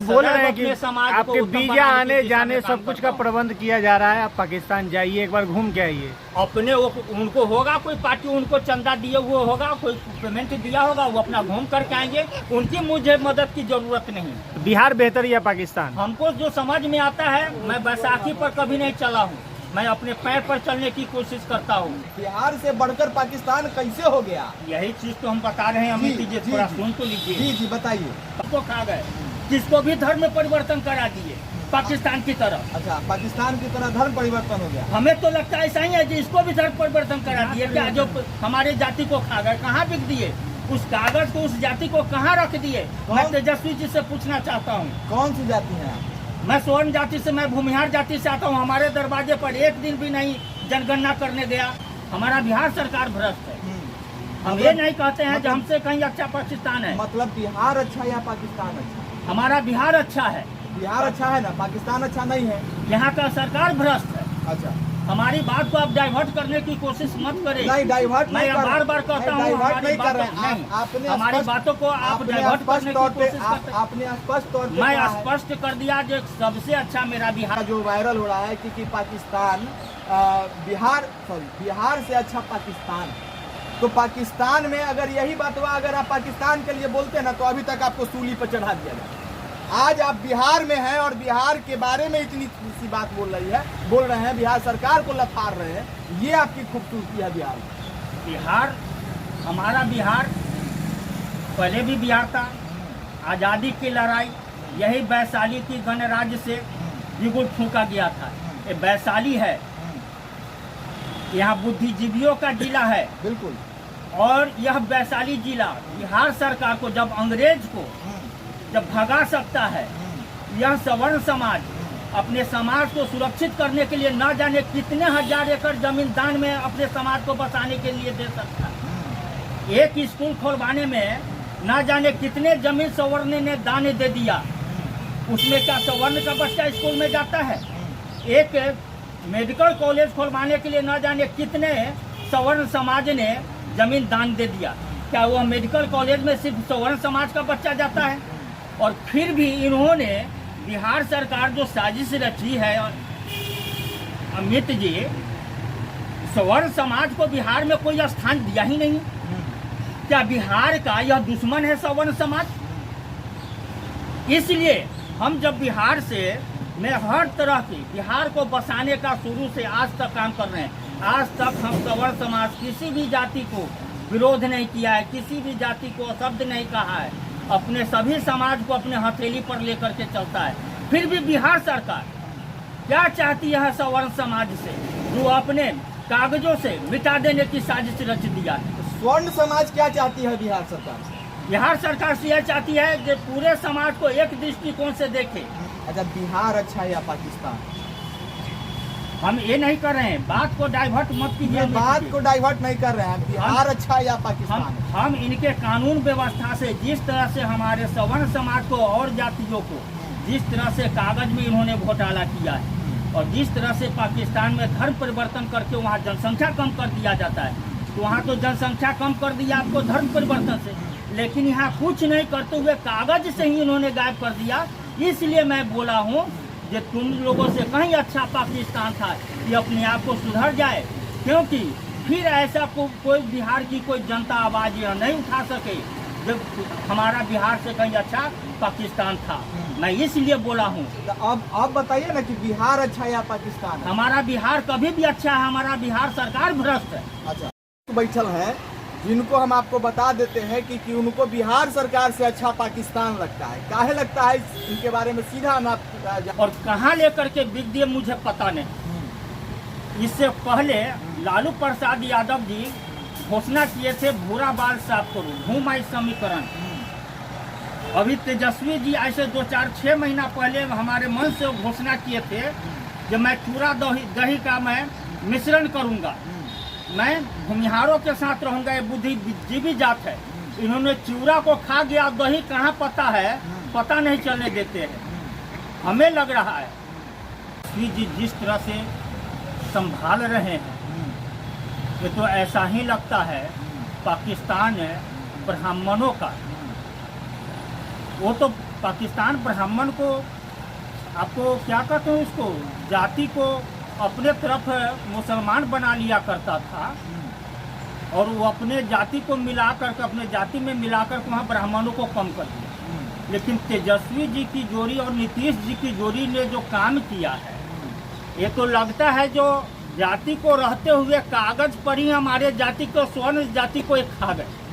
बोल रहे हैं कि समाज आपके वीजा आने जाने सब कुछ का प्रबंध किया जा रहा है, आप पाकिस्तान जाइए, एक बार घूम के आइए। अपने उनको होगा कोई पार्टी, उनको चंदा दिए हुए होगा, कोई पेमेंट दिया होगा, वो अपना घूम करके आएंगे, उनकी मुझे मदद की जरूरत नहीं। बिहार बेहतर या पाकिस्तान? हमको जो समझ में आता है, मैं बैसाखी पर कभी नहीं चला हूँ, मैं अपने पैर पर चलने की कोशिश करता हूँ। बिहार से बढ़कर पाकिस्तान कैसे हो गया? यही चीज तो हम बता रहे हैं अमित जी, थोड़ा सुन तो लीजिए। जी बताइए। सबको खा गए, जिसको भी धर्म में परिवर्तन करा दिए पाकिस्तान की तरफ। अच्छा, पाकिस्तान की तरह धर्म परिवर्तन हो गया। हमें तो लगता है ऐसा ही है कि इसको भी धर्म परिवर्तन करा दिए क्या? जो हमारे जाति को खा गए, कहाँ बिक दिए? उस कागज को, उस जाति को कहाँ रख दिए? मैं तेजस्वी जी से पूछना चाहता हूँ। कौन सी जाति है आप? मैं स्वर्ण जाति से, मैं भूमिहार जाति से आता हूँ। हमारे दरवाजे पर एक दिन भी नहीं जनगणना करने गया। हमारा बिहार सरकार भ्रष्ट है। हम ये नहीं कहते हैं कि हमसे कहीं अच्छा पाकिस्तान है। मतलब बिहार अच्छा या पाकिस्तान अच्छा? हमारा बिहार अच्छा है। बिहार अच्छा है ना, पाकिस्तान अच्छा नहीं है। यहाँ का सरकार भ्रष्ट है। अच्छा, हमारी बात को आप डाइवर्ट करने की कोशिश मत करें। नहीं, डाइवर्ट मैं बार बार कहता हूँ, हमारी बातों को आप डाइवर्ट करने की कोशिश करते हैं। आपने स्पष्ट तौर पे मैं स्पष्ट कर दिया जो सबसे अच्छा मेरा बिहार जो वायरल हो रहा है कि पाकिस्तान बिहार से अच्छा पाकिस्तान। तो पाकिस्तान में अगर यही बात हुआ, अगर आप पाकिस्तान के लिए बोलते ना, तो अभी तक आपको सूली पर चढ़ा दिया जाए। आज आप बिहार में हैं और बिहार के बारे में इतनी सी बात बोल रहे हैं, बिहार सरकार को लथार रहे हैं। ये आपकी खूबसूरती है बिहार। हमारा बिहार पहले भी बिहार था। आज़ादी की लड़ाई यही वैशाली की गणराज्य से बिगुल फूंका गया था। ये वैशाली है, यहाँ बुद्धिजीवियों का जिला है। बिल्कुल। और यह वैशाली जिला बिहार सरकार को जब अंग्रेज को जब भगा सकता है, यह सवर्ण समाज अपने समाज को सुरक्षित करने के लिए न जाने कितने हजार एकड़ जमीन दान में अपने समाज को बसाने के लिए दे सकता है। एक स्कूल खोलवाने में न जाने कितने जमीन सवर्ण ने दान दे दिया। उसमें क्या सवर्ण का बच्चा स्कूल में जाता है? एक मेडिकल कॉलेज खोलवाने के लिए न जाने कितने सवर्ण समाज ने जमीन दान दे दिया। क्या वह मेडिकल कॉलेज में सिर्फ सवर्ण समाज का बच्चा जाता है? और फिर भी इन्होंने बिहार सरकार जो साजिश रची है अमित जी, सवर्ण समाज को बिहार में कोई स्थान दिया ही नहीं। क्या बिहार का यह दुश्मन है सवर्ण समाज? इसलिए हम जब बिहार से में हर तरह की बिहार को बसाने का शुरू से आज तक काम कर रहे हैं। आज तक हम सवर्ण समाज किसी भी जाति को विरोध नहीं किया है, किसी भी जाति को शब्द नहीं कहा है। अपने सभी समाज को अपने हथेली पर लेकर के चलता है। फिर भी बिहार सरकार क्या चाहती है सवर्ण समाज से, जो अपने कागजों से मिटा देने की साजिश रच दिया है। स्वर्ण समाज क्या चाहती है बिहार सरकार से? बिहार सरकार से यह चाहती है कि पूरे समाज को एक दृष्टिकोण से देखे। अच्छा, बिहार अच्छा है या पाकिस्तान? हम ये नहीं कर रहे हैं, बात को डाइवर्ट मत कीजिए। बात को डाइवर्ट नहीं कर रहे हैं, बिहार अच्छा या पाकिस्तान? हम इनके कानून व्यवस्था से, जिस तरह से हमारे सवर्ण समाज को और जातियों को जिस तरह से कागज में इन्होंने घोटाला किया है, और जिस तरह से पाकिस्तान में धर्म परिवर्तन करके वहाँ जनसंख्या कम कर दिया जाता है, तो वहाँ तो जनसंख्या कम कर दिया आपको धर्म परिवर्तन से, लेकिन यहाँ कुछ नहीं करते हुए कागज से ही इन्होंने गायब कर दिया। इसलिए मैं बोला हूँ कि तुम लोगों से कहीं अच्छा पाकिस्तान था कि अपने आप को सुधर जाए, क्योंकि फिर ऐसा कोई बिहार की कोई जनता आवाज यह नहीं उठा सके जब हमारा बिहार से कहीं अच्छा पाकिस्तान था। मैं इसलिए बोला हूँ। तो अब बताइए ना कि बिहार अच्छा या पाकिस्तान? हमारा बिहार कभी भी अच्छा है, हमारा बिहार सरकार भ्रष्ट है। अच्छा, बैठल है जिनको हम आपको बता देते हैं कि उनको बिहार सरकार से अच्छा पाकिस्तान लगता है। काहे लगता है इनके बारे में सीधा हम आप और कहाँ लेकर के बिक दिए मुझे पता नहीं। इससे पहले लालू प्रसाद यादव जी घोषणा किए थे भूरा बाल साफ करो, भूमि समीकरण। अभी तेजस्वी जी ऐसे 2-4-6 महीना पहले हमारे मन से घोषणा किए थे कि मैं चूड़ा दही का मैं मिश्रण करूंगा, मैं भूमिहारों के साथ रहूंगा। ये बुद्धिजीवी जात है, इन्होंने चूड़ा को खा गया, दही कहाँ पता है, पता नहीं चलने देते हैं। हमें लग रहा है जी जिस तरह से संभाल रहे हैं, ये तो ऐसा ही लगता है पाकिस्तान ब्राह्मणों का। वो तो पाकिस्तान ब्राह्मण को, आपको क्या कहते हैं, उसको जाति को अपने तरफ मुसलमान बना लिया करता था और वो अपने जाति को मिलाकर के, अपने जाति में मिलाकर के वहाँ ब्राह्मणों को कम कर दिया। लेकिन तेजस्वी जी की जोड़ी और नीतीश जी की जोड़ी ने जो काम किया है, ये तो लगता है जो जाति को रहते हुए कागज पर ही हमारे जाति को, स्वर्ण जाति को एक खा गए।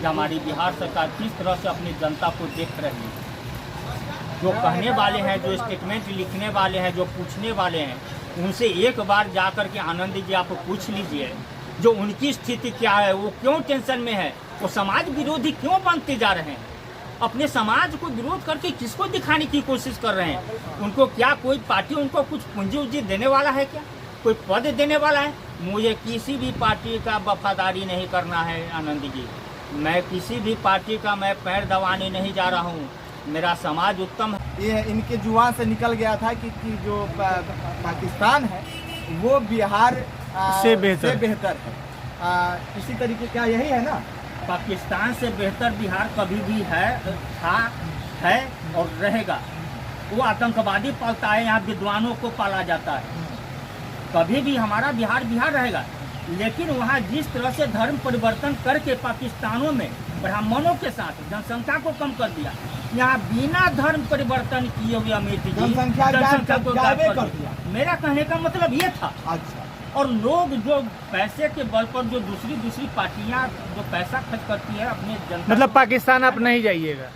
हमारी बिहार सरकार किस तरह से अपनी जनता को देख रही है, जो कहने वाले हैं, जो स्टेटमेंट लिखने वाले हैं, जो पूछने वाले हैं, उनसे एक बार जाकर के आनंद जी आप पूछ लीजिए जो उनकी स्थिति क्या है, वो क्यों टेंशन में है, वो समाज विरोधी क्यों बनते जा रहे हैं, अपने समाज को विरोध करके किसको दिखाने की कोशिश कर रहे हैं। उनको क्या कोई पार्टी उनको कुछ पूंजी उंजी देने वाला है क्या, कोई पद देने वाला है? मुझे किसी भी पार्टी का वफादारी नहीं करना है आनंद जी, मैं किसी भी पार्टी का मैं पैर दबाने नहीं जा रहा हूँ, मेरा समाज उत्तम है। ये इनके जुबान से निकल गया था कि जो पाकिस्तान है वो बिहार से बेहतर है। इसी तरीके का यही है ना, पाकिस्तान से बेहतर बिहार कभी भी है, था, है और रहेगा। वो आतंकवादी पालता है, यहाँ विद्वानों को पाला जाता है, कभी भी हमारा बिहार बिहार रहेगा। लेकिन वहाँ जिस तरह से धर्म परिवर्तन करके पाकिस्तानों में ब्राह्मणों के साथ जनसंख्या को कम कर दिया, यहाँ बिना धर्म परिवर्तन किए हुए अमित जी जनसंख्या को गायब कर दिया। मेरा कहने का मतलब ये था। अच्छा, और लोग जो पैसे के बल पर जो दूसरी पार्टियां जो पैसा खर्च करती है अपने जनता, मतलब पाकिस्तान आप नहीं जाइएगा?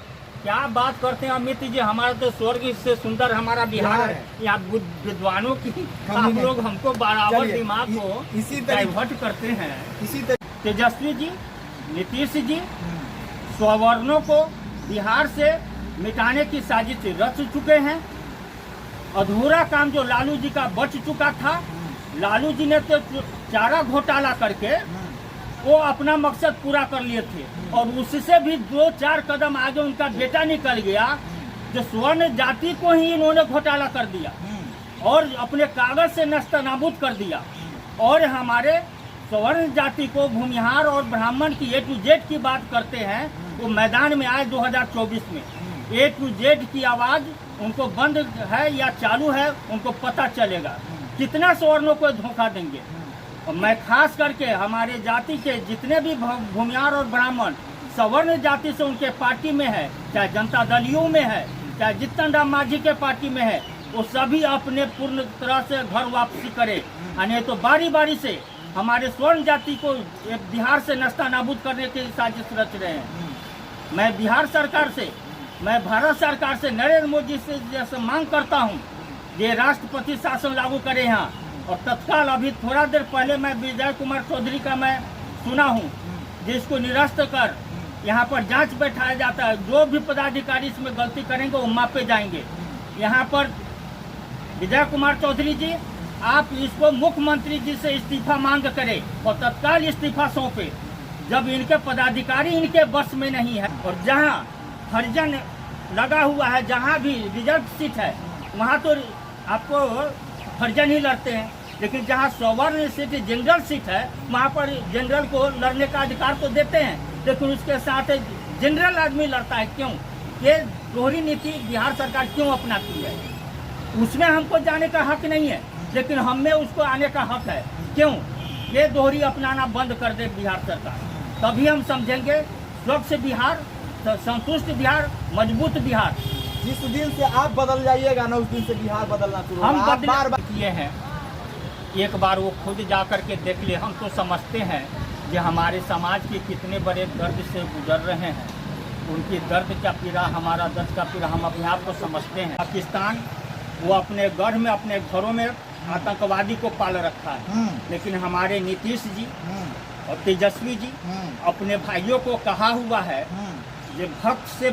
क्या बात करते हैं अमित जी, हमारा तो स्वर्ग से सुंदर हमारा बिहार है। यहाँ विद्वानों की आप लोग हमको बराबर दिमाग को इसी डाइवर्ट करते हैं। इसी तेजस्वी जी, नीतीश जी सवर्णों को बिहार से मिटाने की साजिश रच चुके हैं। अधूरा काम जो लालू जी का बच चुका था, लालू जी ने तो चारा घोटाला करके वो अपना मकसद पूरा कर लिए थे और उससे भी 2-4 कदम आगे उनका बेटा निकल गया, जो स्वर्ण जाति को ही इन्होंने घोटाला कर दिया और अपने कागज से नस्तनाबूद कर दिया। और हमारे स्वर्ण जाति को, भूमिहार और ब्राह्मण की A to Z की बात करते हैं, वो मैदान में आए 2024 में। A to Z की आवाज उनको बंद है या चालू है, उनको पता चलेगा कितना सवर्णों को धोखा देंगे। और मैं खास करके हमारे जाति के जितने भी भूमिहार और ब्राह्मण सवर्ण जाति से उनके पार्टी में है, चाहे जनता दलियों में है, चाहे जीतन राम मांझी के पार्टी में है, वो सभी अपने पूर्ण तरह से घर वापसी करे, नहीं तो बारी बारी से हमारे स्वर्ण जाति को बिहार से नस्तानाबूद करने की साजिश रच रहे हैं। मैं बिहार सरकार से, मैं भारत सरकार से, नरेंद्र मोदी से जैसे मांग करता हूँ, ये राष्ट्रपति शासन लागू करे यहाँ। और तत्काल अभी थोड़ा देर पहले मैं विजय कुमार चौधरी का मैं सुना हूँ, जिसको निरस्त कर यहाँ पर जांच बैठाया जाता है। जो भी पदाधिकारी इसमें गलती करेंगे वो मापे जाएंगे। यहाँ पर विजय कुमार चौधरी जी, आप इसको मुख्यमंत्री जी से इस्तीफा मांग करें और तत्काल इस्तीफा सौंपे, जब इनके पदाधिकारी इनके बस में नहीं है। और जहाँ हरिजन लगा हुआ है, जहाँ भी रिजर्व सीट है, वहाँ तो आपको हरिजन ही लड़ते हैं, लेकिन जहाँ सवर्ण सीट जनरल सीट है, वहाँ पर जनरल को लड़ने का अधिकार तो देते हैं, लेकिन उसके साथ जनरल आदमी लड़ता है। क्यों? ये दोहरी नीति बिहार सरकार क्यों अपनाती है? उसमें हमको जाने का हक नहीं है, लेकिन हम में उसको आने का हक है। क्यों? ये दोहरी अपनाना बंद कर दे बिहार सरकार, तभी हम समझेंगे स्वच्छ बिहार, संतुष्ट बिहार, मजबूत बिहार। जिस दिन से आप बदल जाइएगा ना, उस दिन से बिहार बदलना शुरू हम होगा। बार किए हैं, एक बार वो खुद जा कर के देख ले। हम तो समझते हैं कि हमारे समाज के कितने बड़े दर्द से गुजर रहे हैं, उनकी दर्द का पीड़ा, हमारा दर्द का पीड़ा, हम अपने आप को समझते हैं। पाकिस्तान वो अपने गढ़ में, अपने घरों में आतंकवादी को पाल रखा है, लेकिन हमारे नीतीश जी और तेजस्वी जी अपने भाइयों को कहा हुआ है कि भक्त से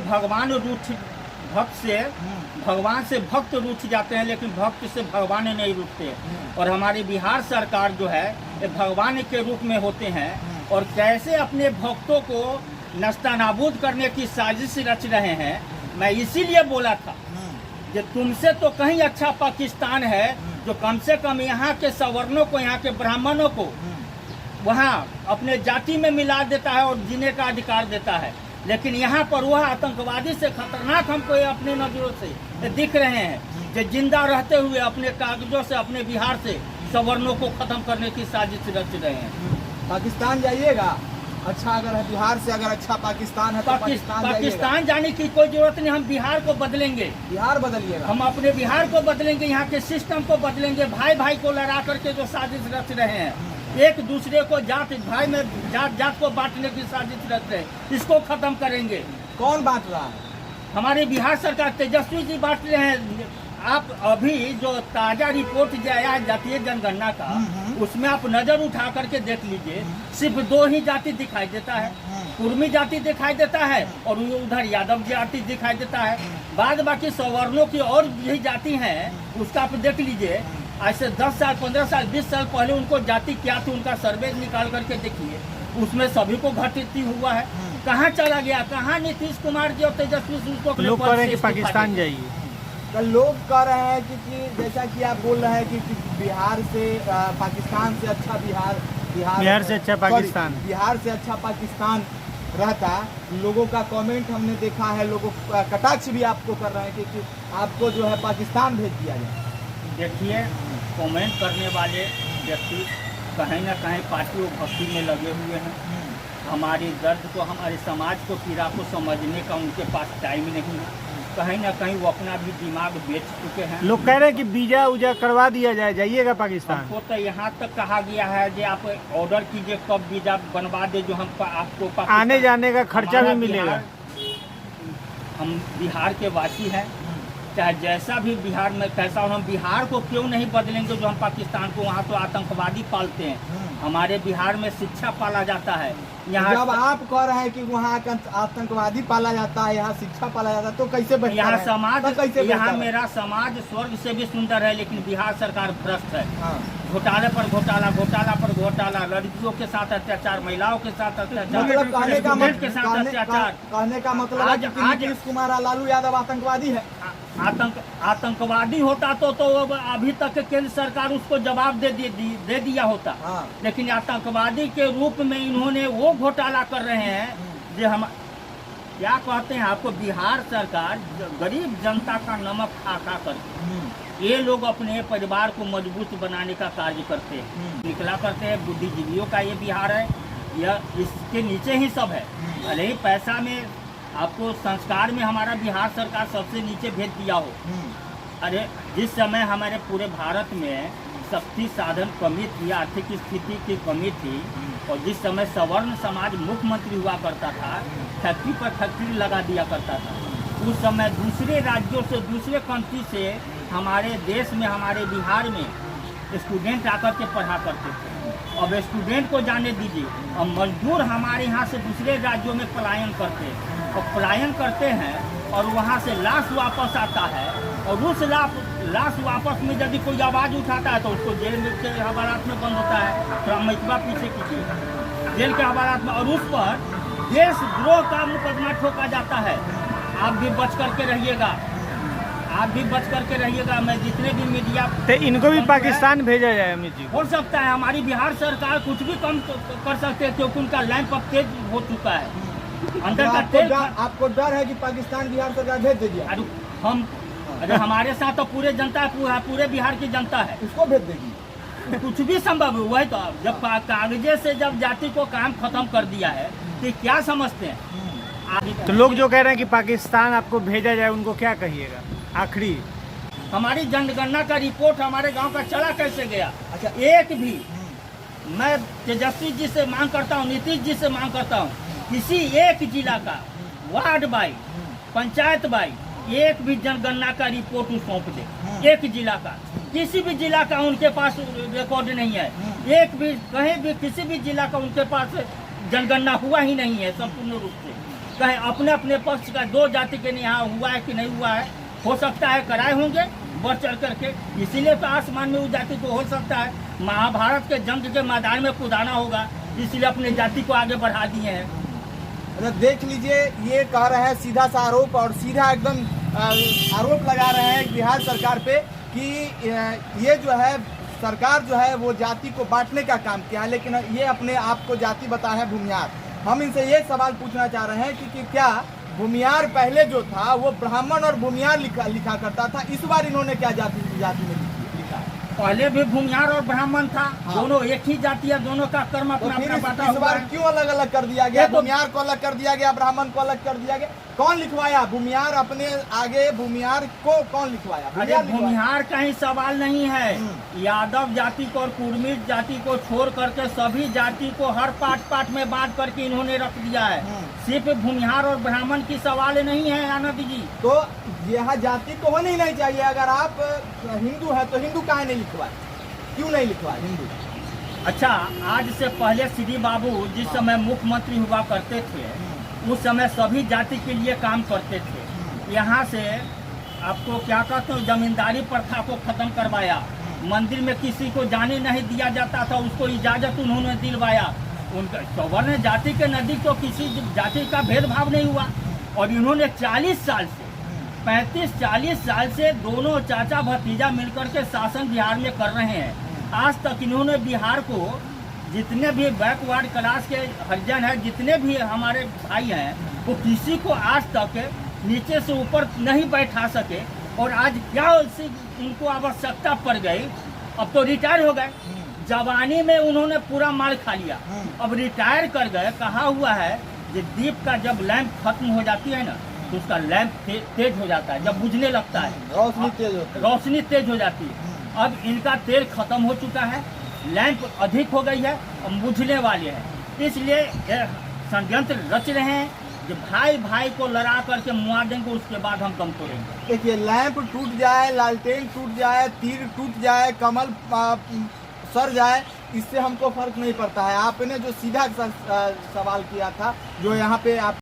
भगवान से भक्त रूठ जाते हैं, लेकिन भक्त से भगवान नहीं रूठते। और हमारी बिहार सरकार जो है ये भगवान के रूप में होते हैं और कैसे अपने भक्तों को नस्तानाबूद करने की साजिश रच रहे हैं। मैं इसीलिए बोला था कि तुमसे तो कहीं अच्छा पाकिस्तान है, जो कम से कम यहाँ के सवर्णों को, यहाँ के ब्राह्मणों को वहाँ अपने जाति में मिला देता है और जीने का अधिकार देता है। लेकिन यहाँ पर वह आतंकवादी से खतरनाक हमको ये अपने नजरों से दिख रहे हैं, जो जिंदा रहते हुए अपने कागजों से अपने बिहार से सवर्णों को खत्म करने की साजिश रच रहे हैं। पाकिस्तान जाइएगा, अच्छा अगर है बिहार से, अगर अच्छा पाकिस्तान है तो पाकिस्तान जाने की कोई जरूरत नहीं, हम बिहार को बदलेंगे। बिहार बदलिएगा, हम अपने बिहार को बदलेंगे, यहाँ के सिस्टम को बदलेंगे। भाई भाई को लड़ा करके जो साजिश रच रहे हैं, एक दूसरे को जात भाई में जात को बांटने की साजिश रच रहे हैं, इसको खत्म करेंगे। कौन बांट रहा है? हमारी बिहार सरकार, तेजस्वी जी बांट रहे हैं। आप अभी जो ताजा रिपोर्ट जो आया है जातीय जनगणना का, उसमें आप नजर उठा करके देख लीजिए, सिर्फ 2 ही जाति दिखाई देता है, कुर्मी जाति दिखाई देता है और उधर यादव जाति दिखाई देता है। बाद बाकी सवर्णों की और भी जाति हैं, उसका आप देख लीजिए। ऐसे 10 साल 15 साल 20 साल पहले उनको जाति क्या थी, उनका सर्वे निकाल करके देखिए, उसमें सभी को घटित हुआ है। कहाँ चला गया, कहाँ नीतीश कुमार जी और तेजस्वी उसको लोग कह रहे हैं कि पाकिस्तान जाइए। तो लोग कह रहे हैं कि जैसा कि आप बोल रहे हैं कि बिहार से पाकिस्तान से अच्छा बिहार से अच्छा पाकिस्तान, बिहार से अच्छा पाकिस्तान रहता। लोगों का कमेंट हमने देखा है, लोगों कटाक्ष भी आपको कर रहे हैं कि आपको जो है पाकिस्तान भेज दिया जाए। देखिए, कमेंट करने वाले व्यक्ति कहीं ना कहीं पार्टी और भक्ति में लगे हुए हैं। हमारी दर्द को, हमारे समाज को, पीड़ा को समझने का उनके पास टाइम नहीं है। कहीं ना कहीं वो अपना भी दिमाग बेच चुके हैं। लोग कह रहे हैं कि वीजा उजा करवा दिया जाए, जाइएगा पाकिस्तान। हमको तो यहाँ तक कहा गया है कि आप ऑर्डर कीजिए, कब वीजा बनवा दे, जो हम आपको आने जाने का खर्चा भी मिलेगा। हम बिहार के वासी हैं, चाहे जैसा भी बिहार में कैसा हो, हम बिहार को क्यों नहीं बदलेंगे जो हम पाकिस्तान को। वहाँ तो आतंकवादी पालते हैं, हमारे बिहार में शिक्षा पाला जाता है। यहाँ जब आप कह रहे हैं कि वहाँ आतंकवादी पाला जाता है, यहाँ शिक्षा पाला जाता है, तो कैसे बेहतर यहाँ है? समाज, तो कैसे यहाँ मेरा समाज स्वर्ग से भी सुंदर है, लेकिन बिहार सरकार भ्रष्ट है। हाँ। घोटाले पर घोटाला, घोटाला पर घोटाला, लड़कियों के साथ अत्याचार, महिलाओं के साथ अत्याचार, मतलब स्टूडेंट के साथ अत्याचार। कहने का मतलब है कि नीतीश कुमार और लालू यादव आतंकवादी है। आतंकवादी होता तो अभी तक केंद्र सरकार उसको जवाब दे दिया होता। हाँ। लेकिन आतंकवादी के रूप में इन्होंने वो घोटाला कर रहे हैं जो हम क्या कहते हैं आपको, बिहार सरकार गरीब जनता का नमक खा कर ये लोग अपने परिवार को मजबूत बनाने का कार्य करते हैं, निकला करते हैं। बुद्धिजीवियों का ये बिहार है, यह इसके नीचे ही सब है। भले ही पैसा में, आपको संस्कार में हमारा बिहार सरकार सबसे नीचे भेज दिया हो। अरे जिस समय हमारे पूरे भारत में शक्ति साधन कमी थी, आर्थिक स्थिति की कमी थी, और जिस समय सवर्ण समाज मुख्यमंत्री हुआ करता था, फैक्ट्री पर फैक्ट्री लगा दिया करता था, उस समय दूसरे राज्यों से, दूसरे कंट्री से हमारे देश में, हमारे बिहार में स्टूडेंट आकर के पढ़ा करते थे। अब स्टूडेंट को जाने दीजिए, अब मजदूर हमारे यहाँ से दूसरे राज्यों में पलायन करते हैं, और पलायन करते हैं और वहाँ से लाश वापस आता है, और उस लाश वापस में यदि कोई आवाज़ उठाता है तो उसको जेल के हवालात में बंद होता है। तो हम इतना पीछे कीजिए, जेल के हवालात में, और उस पर देशद्रोह का मुकदमा ठोका जाता है। आप भी बच करके रहिएगा, आप भी बच करके रहिएगा। मैं जितने भी मीडिया, तो इनको भी पाकिस्तान भेजा जाए अमित जी? हो सकता है हमारी बिहार सरकार कुछ भी कम कर सकते हैं, क्योंकि उनका लैंप अब तेज हो चुका है। अंदर का तेल, आपको डर है कि पाकिस्तान बिहार सरकार भेज देगी? अरे हमारे साथ तो पूरे जनता, पूरे बिहार की जनता है, उसको भेज देगी। कुछ भी संभव है। वही तो, जब कागजे से जब जाति को काम खत्म कर दिया है तो क्या समझते हैं? तो लोग जो कह रहे हैं कि पाकिस्तान आपको भेजा जाए, उनको क्या कहिएगा? आखिरी हमारी जनगणना का रिपोर्ट हमारे गांव का चला कैसे गया? अच्छा, एक भी, मैं तेजस्वी जी से मांग करता हूं, नीतीश जी से मांग करता हूं, किसी एक जिला का वार्ड बाई, पंचायत बाई एक भी जनगणना का रिपोर्ट सौंप दे। एक जिला का, किसी भी जिला का उनके पास रिकॉर्ड नहीं है। एक भी, कहीं भी किसी भी जिला का उनके पास जनगणना हुआ ही नहीं है संपूर्ण रूप से। कहीं अपने अपने पक्ष का, 2 जाति के यहाँ हुआ है कि नहीं हुआ है, हो सकता है कराए होंगे बढ़ चढ़ करके, इसीलिए तो आसमान में उस जाति को हो सकता है महाभारत के जंग के मैदान में कुदाना होगा, इसलिए अपने जाति को आगे बढ़ा दिए हैं। देख लीजिए, ये कह रहे हैं सीधा सा आरोप, और सीधा एकदम आरोप लगा रहे हैं बिहार सरकार पे कि ये जो है सरकार जो है वो जाति को बांटने का काम किया है, लेकिन ये अपने आप को जाति बताया है भूमिहार। हम इनसे ये सवाल पूछना चाह रहे हैं कि क्या भूमियार पहले जो था वो ब्राह्मण और भूमियार लिखा करता था, इस बार इन्होंने क्या जाति में लिखा है? पहले भी भूमियार और ब्राह्मण था। हाँ। दोनों एक ही जाति है, दोनों का कर्म तो अपना फिर अपना बांटा इस हुआ बार है। क्यों अलग अलग कर दिया गया? ये तो- भूमियार को अलग कर दिया गया, ब्राह्मण को अलग कर दिया गया। कौन लिखवाया भूमियार? अपने आगे भूमियार को कौन लिखवाया? अरे भूमियार लिखवाया। भूमिहार का ही सवाल नहीं है। यादव जाति को और कुर्मी जाति को छोड़ करके सभी जाति को हर पार्ट में बांट करके इन्होंने रख दिया है। सिर्फ भूमिहार और ब्राह्मण की सवाल नहीं है आनंद जी। तो यह जाति तो होनी ही नहीं चाहिए। अगर आप हिंदू हैं तो हिंदू काहे नहीं लिखवाए? क्यों नहीं लिखवाए हिंदू? अच्छा, आज से पहले श्री बाबू जिस समय मुख्यमंत्री हुआ करते थे, उस समय सभी जाति के लिए काम करते थे। यहाँ से आपको क्या कहते हैं, जमींदारी प्रथा को खत्म करवाया। मंदिर में किसी को जाने नहीं दिया जाता था, उसको इजाजत उन्होंने दिलवाया। उनका सवर्ण जाति के नजदीक तो किसी जाति का भेदभाव नहीं हुआ। और इन्होंने 40 साल से 35-40 साल से दोनों चाचा भतीजा मिलकर के शासन बिहार में कर रहे हैं। आज तक इन्होंने बिहार को, जितने भी बैकवर्ड क्लास के हरिजन हैं, जितने भी हमारे भाई हैं, वो किसी को आज तक नीचे से ऊपर नहीं बैठा सके। और आज क्या उनको आवश्यकता पड़ गई, अब तो रिटायर हो गए। जवानी में उन्होंने पूरा माल खा लिया, अब रिटायर कर गए। कहा हुआ है कि दीप का जब लैंप खत्म हो जाती है ना, तो उसका लैंप तेज हो जाता है। जब बुझने लगता है रोशनी तेज होती है। रोशनी तेज हो जाती है। अब इनका तेल खत्म हो चुका है, लैंप अधिक हो गई है, अब बुझने वाले हैं। इसलिए ये षड्यंत्र रच रहे हैं कि भाई भाई को लड़ा करके मुआ देंगे, उसके बाद हम कम करेंगे। देखिए, लैंप टूट जाए, लालटेन टूट जाए, तीर टूट जाए, कमल सर जाए, इससे हमको फर्क नहीं पड़ता है। आपने जो सीधा सवाल किया था, जो यहाँ पे आप